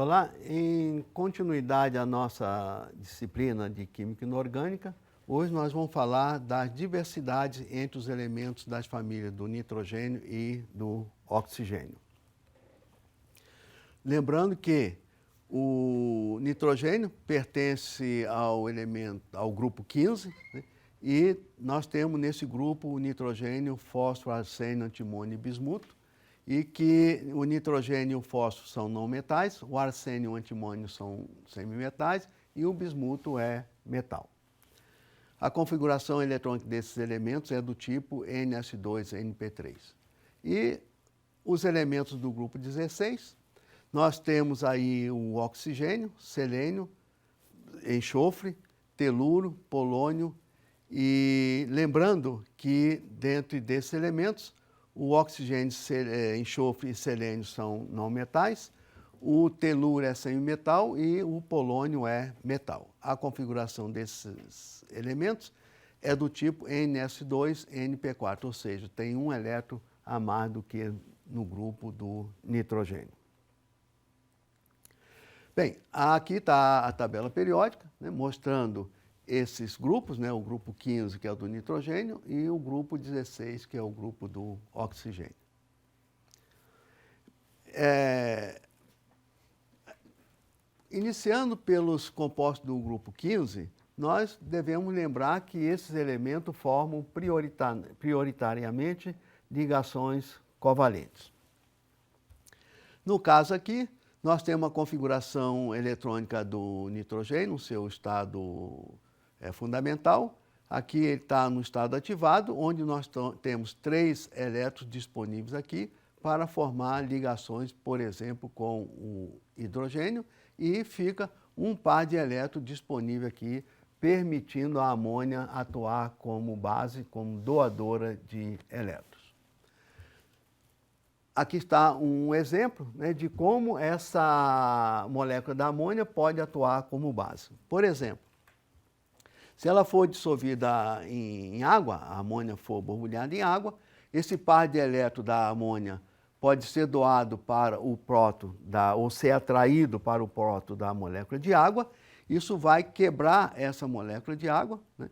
Olá, em continuidade à nossa disciplina de Química Inorgânica, hoje nós vamos falar das diversidades entre os elementos das famílias do nitrogênio e do oxigênio. Lembrando que o nitrogênio pertence ao grupo 15, né? E nós temos nesse grupo o nitrogênio, fósforo, arsênio, antimônio e bismuto, e que o nitrogênio e o fósforo são não metais, o arsênio e o antimônio são semimetais e o bismuto é metal. A configuração eletrônica desses elementos é do tipo NS2-NP3. E os elementos do grupo 16, nós temos aí o oxigênio, selênio, enxofre, telúrio, polônio, e lembrando que dentro desses elementos, o oxigênio, enxofre e selênio são não metais, o telúrio é semimetal e o polônio é metal. A configuração desses elementos é do tipo NS2-NP4, ou seja, tem um elétron a mais do que no grupo do nitrogênio. Bem, aqui está a tabela periódica, né, mostrando esses grupos, né, o grupo 15, que é o do nitrogênio, e o grupo 16, que é o grupo do oxigênio. Iniciando pelos compostos do grupo 15, nós devemos lembrar que esses elementos formam prioritariamente ligações covalentes. No caso aqui, nós temos a configuração eletrônica do nitrogênio, no seu estado fundamental. Aqui ele está no estado ativado, onde nós temos 3 elétrons disponíveis aqui para formar ligações, por exemplo, com o hidrogênio, e fica um par de elétrons disponível aqui, permitindo a amônia atuar como base, como doadora de elétrons. Aqui está um exemplo, né, de como essa molécula da amônia pode atuar como base. Por exemplo, se ela for dissolvida em água, a amônia for borbulhada em água, esse par de elétrons da amônia pode ser doado para o próton, ou ser atraído para o próton da molécula de água. Isso vai quebrar essa molécula de água, né,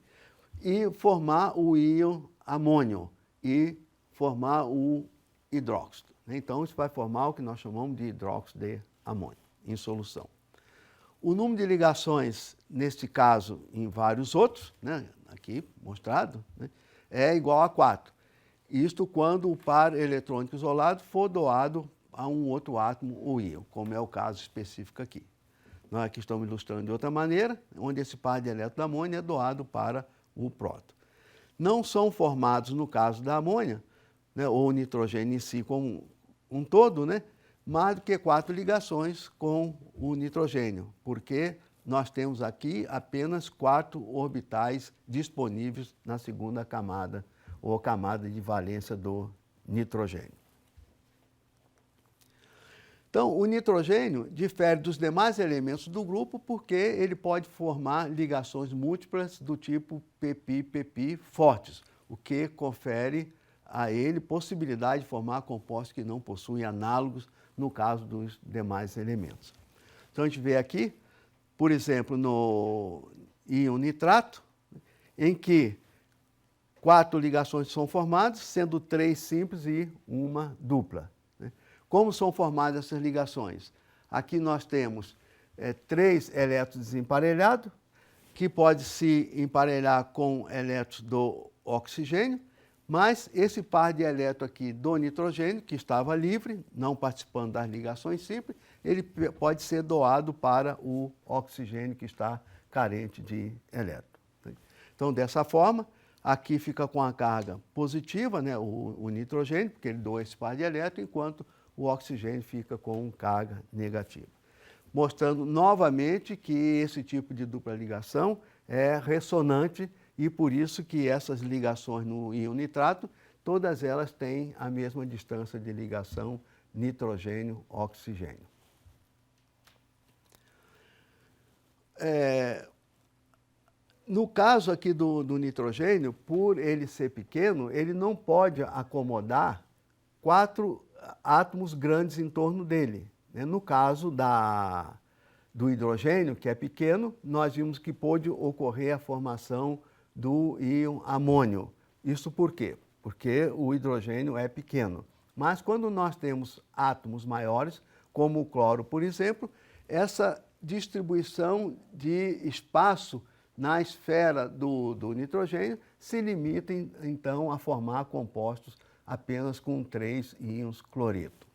e formar o íon amônio e formar o hidróxido. Então, isso vai formar o que nós chamamos de hidróxido de amônio em solução. O número de ligações, neste caso, em vários outros, né, aqui mostrado, né, é igual a 4. Isto quando o par eletrônico isolado for doado a um outro átomo ou íon, como é o caso específico aqui. Nós aqui estamos ilustrando de outra maneira, onde esse par de elétrons da amônia é doado para o próton. Não são formados, no caso da amônia, né, ou o nitrogênio em si como um todo, né, mais do que 4 ligações com o nitrogênio, porque nós temos aqui apenas 4 orbitais disponíveis na segunda camada, ou camada de valência do nitrogênio. Então, o nitrogênio difere dos demais elementos do grupo porque ele pode formar ligações múltiplas do tipo pp-pp fortes, o que confere a ele possibilidade de formar compostos que não possuem análogos no caso dos demais elementos. Então, a gente vê aqui, por exemplo, no íon nitrato, em que 4 ligações são formadas, sendo 3 simples e uma dupla. Como são formadas essas ligações? Aqui nós temos 3 elétrons desemparelhados, que pode se emparelhar com elétrons do oxigênio, mas esse par de elétrons aqui do nitrogênio, que estava livre, não participando das ligações simples, ele pode ser doado para o oxigênio que está carente de elétrons. Então, dessa forma, aqui fica com a carga positiva, né, o nitrogênio, porque ele doa esse par de elétrons, enquanto o oxigênio fica com carga negativa. Mostrando novamente que esse tipo de dupla ligação é ressonante e por isso que essas ligações no íon nitrato, todas elas têm a mesma distância de ligação nitrogênio-oxigênio. No caso aqui do nitrogênio, por ele ser pequeno, ele não pode acomodar 4 átomos grandes em torno dele. Né? No caso do hidrogênio, que é pequeno, nós vimos que pôde ocorrer a formação do íon amônio. Isso por quê? Porque o hidrogênio é pequeno. Mas quando nós temos átomos maiores, como o cloro, por exemplo, essa distribuição de espaço na esfera do nitrogênio se limita, então, a formar compostos apenas com 3 íons cloreto.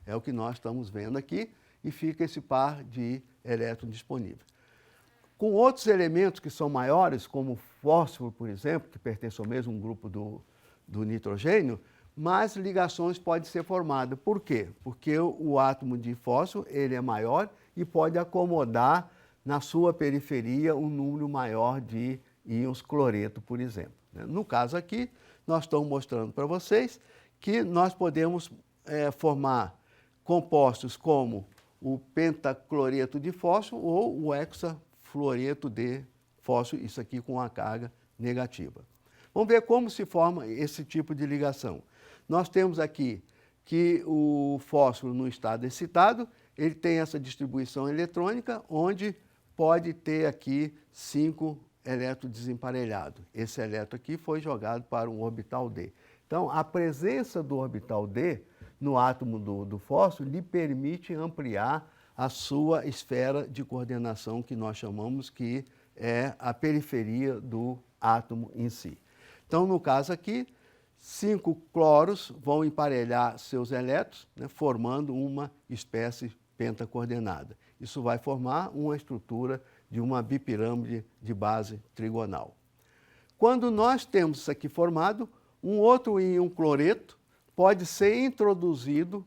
É o que nós estamos vendo aqui e fica esse par de elétrons disponíveis. Com outros elementos que são maiores, como o fósforo, por exemplo, que pertence ao mesmo grupo do nitrogênio, mais ligações podem ser formadas. Por quê? Porque o átomo de fósforo ele é maior e pode acomodar na sua periferia um número maior de íons cloreto, por exemplo. No caso aqui, nós estamos mostrando para vocês que nós podemos formar compostos como o pentacloreto de fósforo ou o hexafluoreto de fósforo, isso aqui com a carga negativa. Vamos ver como se forma esse tipo de ligação. Nós temos aqui que o fósforo no estado excitado, ele tem essa distribuição eletrônica, onde pode ter aqui 5 elétrons desemparelhados. Esse elétron aqui foi jogado para um orbital D. Então, a presença do orbital D no átomo do fósforo lhe permite ampliar a sua esfera de coordenação, que nós chamamos que é a periferia do átomo em si. Então, no caso aqui, 5 cloros vão emparelhar seus elétrons, né, formando uma espécie pentacoordenada. Isso vai formar uma estrutura de uma bipirâmide de base trigonal. Quando nós temos isso aqui formado, um outro íon cloreto pode ser introduzido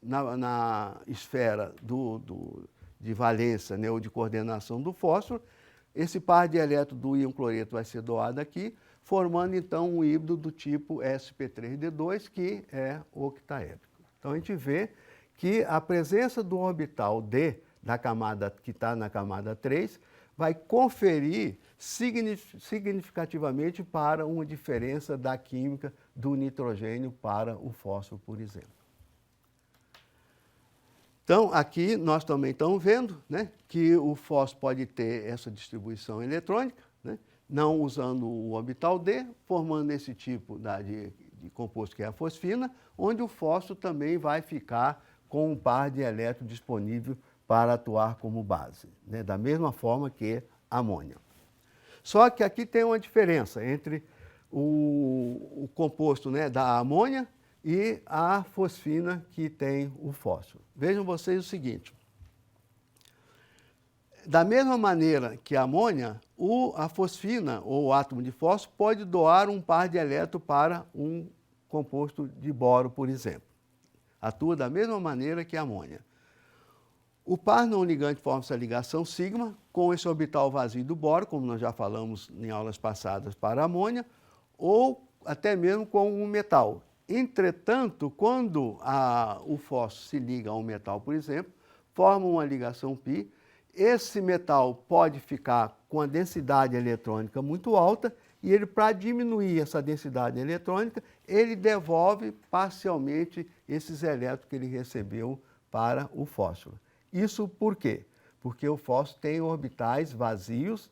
na esfera de valência, né, ou de coordenação do fósforo. Esse par de elétrons do íon cloreto vai ser doado aqui, formando então um híbrido do tipo sp3d2, que é octaédrico. Então a gente vê que a presença do orbital D da camada que está na camada 3 vai conferir significativamente para uma diferença da química do nitrogênio para o fósforo, por exemplo. Então, aqui nós também estamos vendo, né, que o fósforo pode ter essa distribuição eletrônica, né, não usando o orbital D, formando esse tipo de composto que é a fosfina, onde o fósforo também vai ficar com um par de elétrons disponível para atuar como base, né, da mesma forma que a amônia. Só que aqui tem uma diferença entre o composto, né, da amônia e a fosfina que tem o fósforo. Vejam vocês o seguinte: da mesma maneira que a amônia, a fosfina, ou o átomo de fósforo, pode doar um par de elétrons para um composto de boro, por exemplo. Atua da mesma maneira que a amônia. O par não ligante forma essa ligação sigma com esse orbital vazio do boro, como nós já falamos em aulas passadas para a amônia, ou até mesmo com um metal. Entretanto, quando o fósforo se liga a um metal, por exemplo, forma uma ligação π, esse metal pode ficar com a densidade eletrônica muito alta e ele, para diminuir essa densidade eletrônica, ele devolve parcialmente esses elétrons que ele recebeu para o fósforo. Isso por quê? Porque o fósforo tem orbitais vazios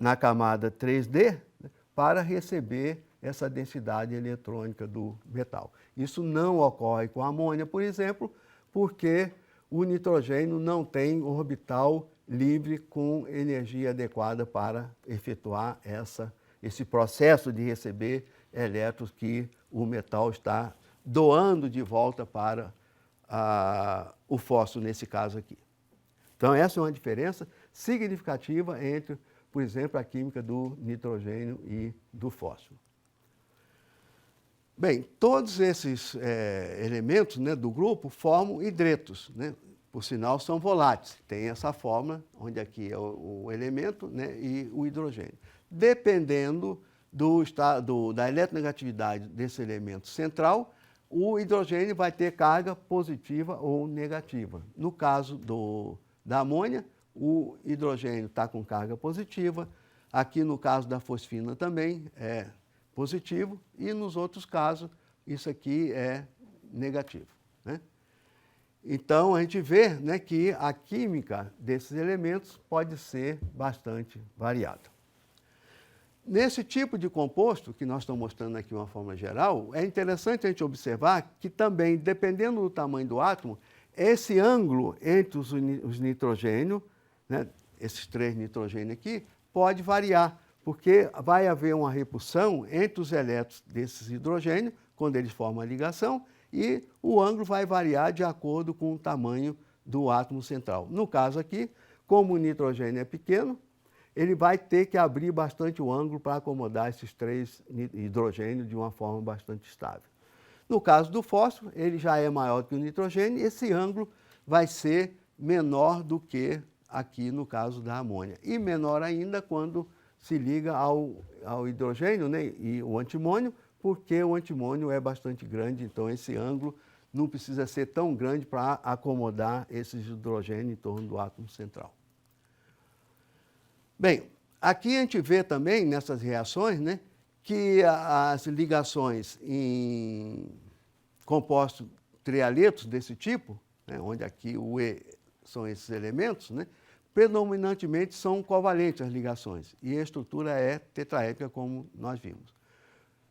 na camada 3D, né, para receber essa densidade eletrônica do metal. Isso não ocorre com a amônia, por exemplo, porque o nitrogênio não tem orbital livre com energia adequada para efetuar esse processo de receber elétrons que o metal está doando de volta para o fósforo, nesse caso aqui. Então, essa é uma diferença significativa entre, por exemplo, a química do nitrogênio e do fósforo. Bem, todos esses elementos, né, do grupo formam hidretos, né? Por sinal, são voláteis. Tem essa fórmula, onde aqui é o elemento, né, e o hidrogênio. Dependendo da eletronegatividade desse elemento central, o hidrogênio vai ter carga positiva ou negativa. No caso da amônia, o hidrogênio está com carga positiva. Aqui, no caso da fosfina, também é positivo, e nos outros casos, isso aqui é negativo, né? Então, a gente vê, né, que a química desses elementos pode ser bastante variada. Nesse tipo de composto, que nós estamos mostrando aqui de uma forma geral, é interessante a gente observar que também, dependendo do tamanho do átomo, esse ângulo entre os nitrogênios, né, esses 3 nitrogênios aqui, pode variar, porque vai haver uma repulsão entre os elétrons desses hidrogênios, quando eles formam a ligação, e o ângulo vai variar de acordo com o tamanho do átomo central. No caso aqui, como o nitrogênio é pequeno, ele vai ter que abrir bastante o ângulo para acomodar esses 3 hidrogênios de uma forma bastante estável. No caso do fósforo, ele já é maior que o nitrogênio, e esse ângulo vai ser menor do que aqui no caso da amônia. E menor ainda quando se liga ao hidrogênio, né, e o antimônio, porque o antimônio é bastante grande, então esse ângulo não precisa ser tão grande para acomodar esses hidrogênios em torno do átomo central. Bem, aqui a gente vê também nessas reações, né, que as ligações em compostos trialetos desse tipo, né, onde aqui o E são esses elementos, né, predominantemente são covalentes as ligações, e a estrutura é tetraédrica, como nós vimos.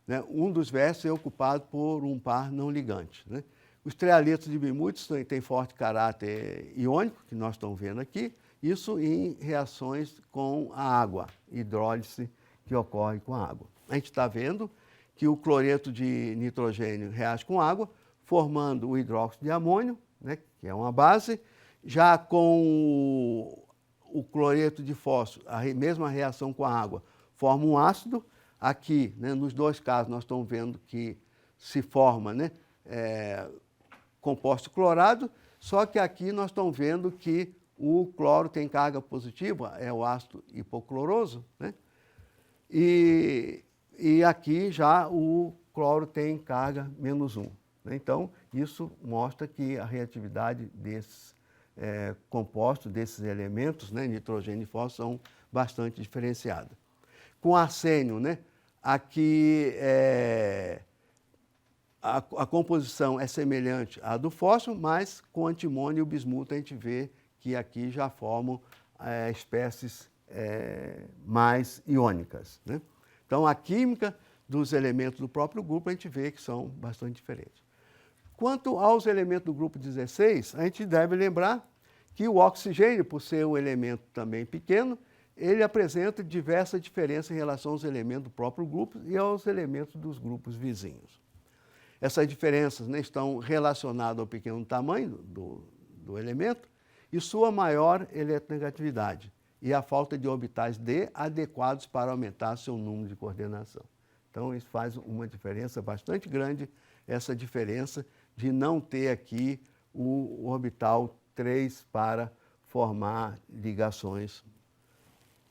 Né? Um dos versos é ocupado por um par não ligante. Né? Os trialetos de bimútil têm forte caráter iônico, que nós estamos vendo aqui, isso em reações com a água, hidrólise que ocorre com a água. A gente está vendo que o cloreto de nitrogênio reage com água, formando o hidróxido de amônio, né, que é uma base. Já com o cloreto de fósforo, a mesma reação com a água, forma um ácido. Aqui, né, nos dois casos, nós estamos vendo que se forma, né, composto clorado, só que aqui nós estamos vendo que o cloro tem carga positiva, é o ácido hipocloroso, né, e aqui já o cloro tem carga -1. Né? Então, isso mostra que a reatividade desses compostos, desses elementos, né, nitrogênio e fósforo, são bastante diferenciadas. Com arsênio, né, aqui a composição é semelhante à do fósforo, mas com antimônio e o bismuto a gente vê que aqui já formam espécies mais iônicas. Né? Então, a química dos elementos do próprio grupo a gente vê que são bastante diferentes. Quanto aos elementos do grupo 16, a gente deve lembrar que o oxigênio, por ser um elemento também pequeno, ele apresenta diversas diferenças em relação aos elementos do próprio grupo e aos elementos dos grupos vizinhos. Essas diferenças, né, estão relacionadas ao pequeno tamanho do elemento e sua maior eletronegatividade e a falta de orbitais D adequados para aumentar seu número de coordenação. Então, isso faz uma diferença bastante grande, essa diferença de não ter aqui o orbital 3 para formar ligações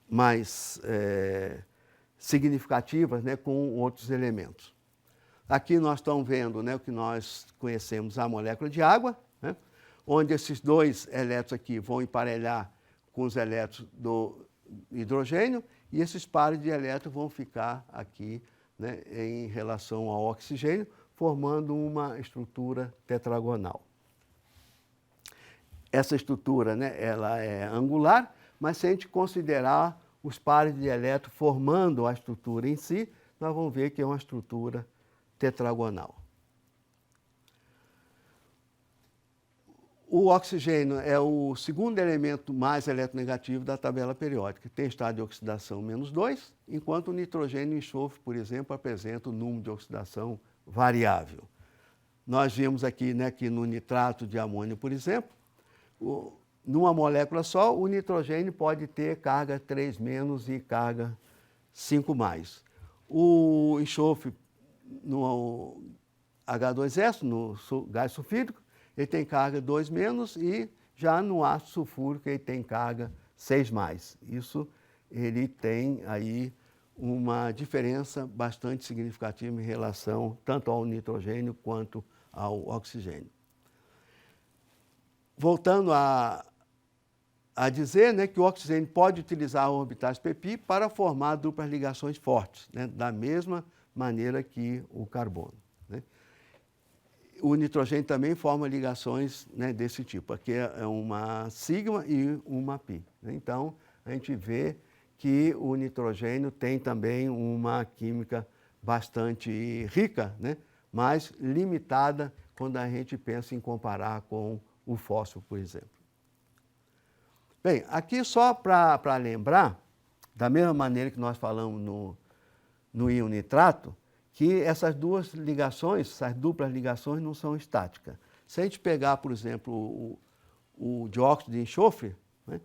mais significativas, né, com outros elementos. Aqui nós estamos vendo, né, o que nós conhecemos, a molécula de água, né, onde esses 2 elétrons aqui vão emparelhar com os elétrons do hidrogênio e esses pares de elétrons vão ficar aqui, né, em relação ao oxigênio, formando uma estrutura tetragonal. Essa estrutura, né, ela é angular, mas se a gente considerar os pares de elétrons formando a estrutura em si, nós vamos ver que é uma estrutura tetragonal. O oxigênio é o segundo elemento mais eletronegativo da tabela periódica. Tem estado de oxidação -2, enquanto o nitrogênio e o enxofre, por exemplo, apresentam o número de oxidação variável. Nós vimos aqui, né, que no nitrato de amônio, por exemplo, numa molécula só, o nitrogênio pode ter carga 3- e carga 5+. O enxofre, no H2S, no gás sulfídrico, ele tem carga 2- e já no ácido sulfúrico ele tem carga 6+. Isso ele tem aí uma diferença bastante significativa em relação tanto ao nitrogênio quanto ao oxigênio. Voltando a dizer, né, que o oxigênio pode utilizar orbitais pp para formar duplas ligações fortes, né, da mesma maneira que o carbono. Né. o nitrogênio também forma ligações, né, desse tipo. Aqui é uma sigma e uma pi, né? Então, a gente vê que o nitrogênio tem também uma química bastante rica, né, mas limitada quando a gente pensa em comparar com o fósforo, por exemplo. Bem, aqui só para lembrar, da mesma maneira que nós falamos no íon nitrato, que essas duas ligações, essas duplas ligações não são estáticas. Se a gente pegar, por exemplo, o dióxido de enxofre, né,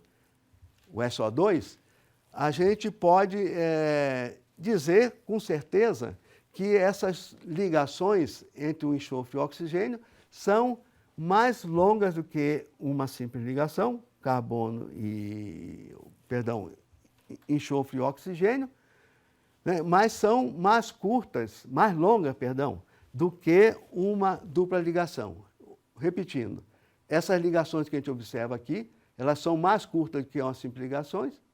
o SO2, a gente pode dizer com certeza que essas ligações entre o enxofre e o oxigênio são mais longas do que uma simples ligação, enxofre e oxigênio, né, mas são mais curtas, mais longas, do que uma dupla ligação. Repetindo, essas ligações que a gente observa aqui, elas são mais curtas do que uma simples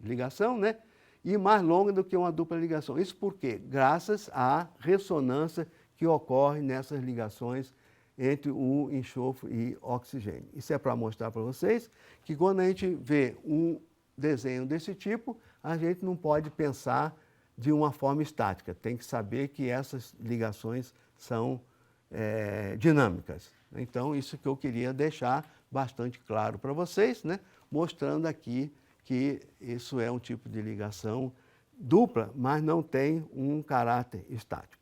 ligação, né, e mais longas do que uma dupla ligação. Isso por quê? Graças à ressonância que ocorre nessas ligações entre o enxofre e oxigênio. Isso é para mostrar para vocês que quando a gente vê um desenho desse tipo, a gente não pode pensar de uma forma estática. Tem que saber que essas ligações são dinâmicas. Então, isso que eu queria deixar bastante claro para vocês, né? Mostrando aqui que isso é um tipo de ligação dupla, mas não tem um caráter estático.